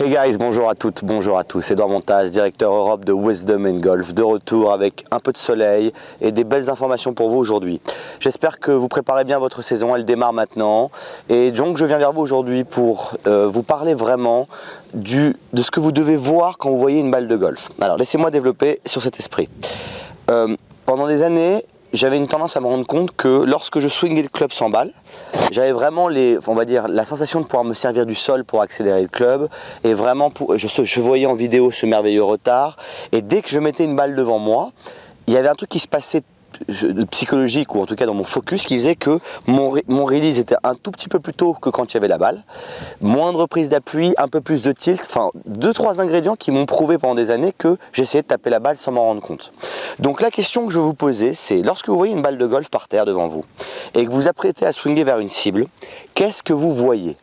Hey guys, bonjour à toutes, bonjour à tous. Edouard Montaz, directeur Europe de Wisdom in Golf, de retour avec un peu de soleil et des belles informations pour vous aujourd'hui. J'espère que vous préparez bien votre saison, elle démarre maintenant. Et donc je viens vers vous aujourd'hui pour vous parler vraiment de ce que vous devez voir quand vous voyez une balle de golf. Alors laissez-moi développer sur cet esprit. Pendant des années, j'avais une tendance à me rendre compte que lorsque je swingais le club sans balle, j'avais vraiment la sensation de pouvoir me servir du sol pour accélérer le club et vraiment je voyais en vidéo ce merveilleux retard et dès que je mettais une balle devant moi, il y avait un truc qui se passait psychologique ou en tout cas dans mon focus qui faisait que mon release était un tout petit peu plus tôt que quand il y avait la balle, moindre prise d'appui, un peu plus de tilt, enfin 2-3 ingrédients qui m'ont prouvé pendant des années que j'essayais de taper la balle sans m'en rendre compte. Donc la question que je vais vous poser, c'est lorsque vous voyez une balle de golf par terre devant vous et que vous apprêtez à swinger vers une cible, qu'est-ce que vous voyez?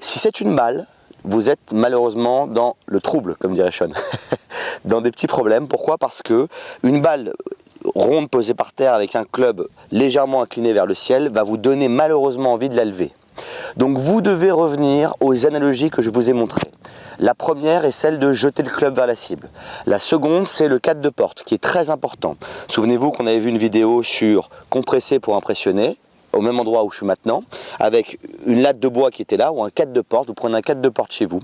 Si c'est une balle, vous êtes malheureusement dans le trouble, comme dirait Sean, dans des petits problèmes. Pourquoi? Parce que une balle ronde posée par terre avec un club légèrement incliné vers le ciel va vous donner malheureusement envie de la lever. Donc vous devez revenir aux analogies que je vous ai montrées. La première est celle de jeter le club vers la cible. La seconde, c'est le cadre de porte qui est très important. Souvenez-vous qu'on avait vu une vidéo sur compresser pour impressionner, au même endroit où je suis maintenant, avec une latte de bois qui était là, ou un cadre de porte. Vous prenez un cadre de porte chez vous,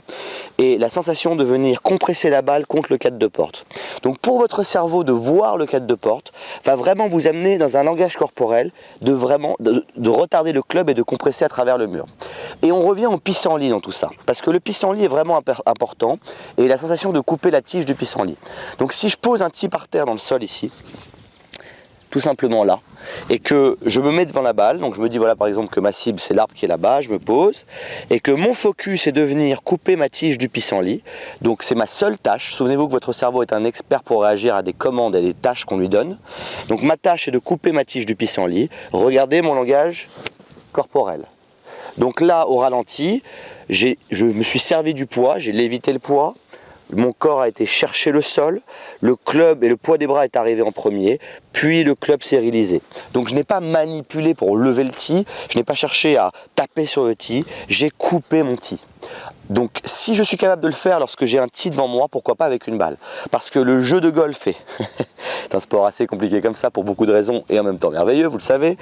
et la sensation de venir compresser la balle contre le cadre de porte. Donc pour votre cerveau, de voir le cadre de porte, va vraiment vous amener dans un langage corporel de retarder le club et de compresser à travers le mur. Et on revient au pissenlit dans tout ça, parce que le pissenlit est vraiment important, et la sensation de couper la tige du pissenlit. Donc si je pose un tee par terre dans le sol ici, tout simplement là, et que je me mets devant la balle, donc je me dis voilà par exemple que ma cible c'est l'arbre qui est là-bas, je me pose, et que mon focus est de venir couper ma tige du pissenlit, donc c'est ma seule tâche. Souvenez-vous que votre cerveau est un expert pour réagir à des commandes et des tâches qu'on lui donne, donc ma tâche est de couper ma tige du pissenlit. Regardez mon langage corporel. Donc là au ralenti, je me suis servi du poids, j'ai lévité le poids, mon corps a été chercher le sol, le club et le poids des bras est arrivé en premier, puis le club s'est réalisé. Donc je n'ai pas manipulé pour lever le tee, je n'ai pas cherché à taper sur le tee, j'ai coupé mon tee. Donc si je suis capable de le faire lorsque j'ai un tee devant moi, pourquoi pas avec une balle? Parce que le jeu de golf est un sport assez compliqué comme ça pour beaucoup de raisons et en même temps merveilleux, vous le savez.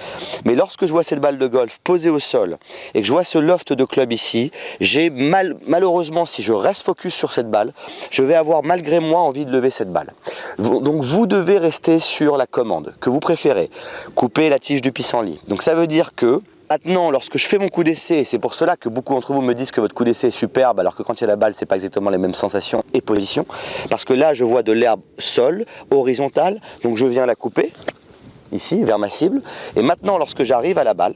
Mais lorsque je vois cette balle de golf posée au sol et que je vois ce loft de club ici, j'ai malheureusement, si je reste focus sur cette balle, je vais avoir malgré moi envie de lever cette balle. Donc vous devez rester sur la commande que vous préférez. Couper la tige du pissenlit. Donc ça veut dire que maintenant, lorsque je fais mon coup d'essai, et c'est pour cela que beaucoup d'entre vous me disent que votre coup d'essai est superbe, alors que quand il y a la balle, c'est pas exactement les mêmes sensations et positions, parce que là, je vois de l'herbe sol, horizontale, donc je viens la couper, ici, vers ma cible, et maintenant, lorsque j'arrive à la balle,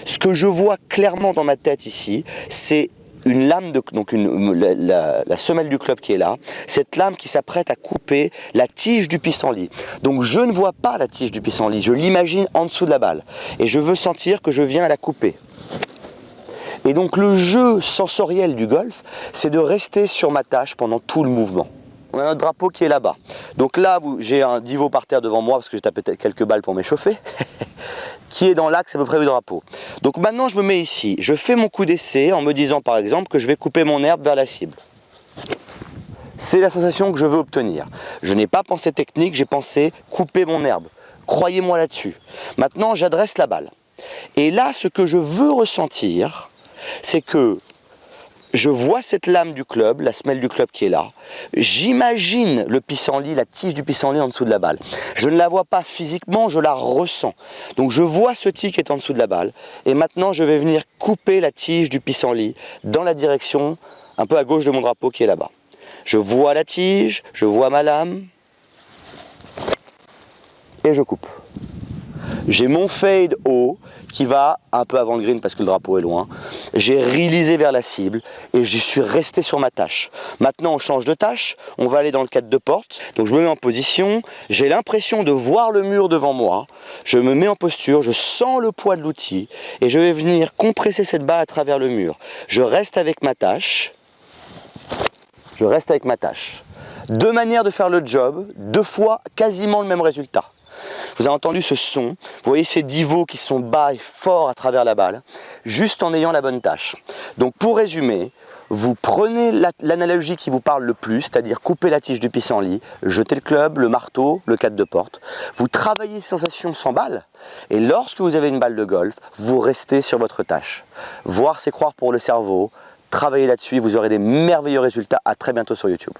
ce que je vois clairement dans ma tête ici, c'est une lame, la semelle du club qui est là, cette lame qui s'apprête à couper la tige du pissenlit. Donc je ne vois pas la tige du pissenlit, je l'imagine en dessous de la balle. Et je veux sentir que je viens à la couper. Et donc le jeu sensoriel du golf, c'est de rester sur ma tâche pendant tout le mouvement. On a notre drapeau qui est là-bas. Donc là, j'ai un divot par terre devant moi parce que j'ai tapé quelques balles pour m'échauffer, qui est dans l'axe à peu près du drapeau. Donc maintenant, je me mets ici. Je fais mon coup d'essai en me disant par exemple que je vais couper mon herbe vers la cible. C'est la sensation que je veux obtenir. Je n'ai pas pensé technique, j'ai pensé couper mon herbe. Croyez-moi là-dessus. Maintenant, j'adresse la balle. Et là, ce que je veux ressentir, c'est que je vois cette lame du club, la semelle du club qui est là. J'imagine le pissenlit, la tige du pissenlit en dessous de la balle. Je ne la vois pas physiquement, je la ressens. Donc je vois ce tee qui est en dessous de la balle. Et maintenant, je vais venir couper la tige du pissenlit dans la direction un peu à gauche de mon drapeau qui est là-bas. Je vois la tige, je vois ma lame. Et je coupe. J'ai mon fade haut qui va un peu avant le green parce que le drapeau est loin. J'ai réalisé vers la cible et je suis resté sur ma tâche. Maintenant on change de tâche, on va aller dans le cadre de porte. Donc je me mets en position, j'ai l'impression de voir le mur devant moi. Je me mets en posture, je sens le poids de l'outil et je vais venir compresser cette balle à travers le mur. Je reste avec ma tâche. Je reste avec ma tâche. Deux manières de faire le job, deux fois quasiment le même résultat. Vous avez entendu ce son, vous voyez ces divots qui sont bas et forts à travers la balle, juste en ayant la bonne tâche. Donc pour résumer, Vous prenez l'analogie qui vous parle le plus, c'est-à-dire couper la tige du pissenlit, jeter le club, le marteau, le cadre de porte. Vous travaillez les sensations sans balle et lorsque vous avez une balle de golf, vous restez sur votre tâche. Voir c'est croire pour le cerveau, travaillez là-dessus, vous aurez des merveilleux résultats. À très bientôt sur YouTube.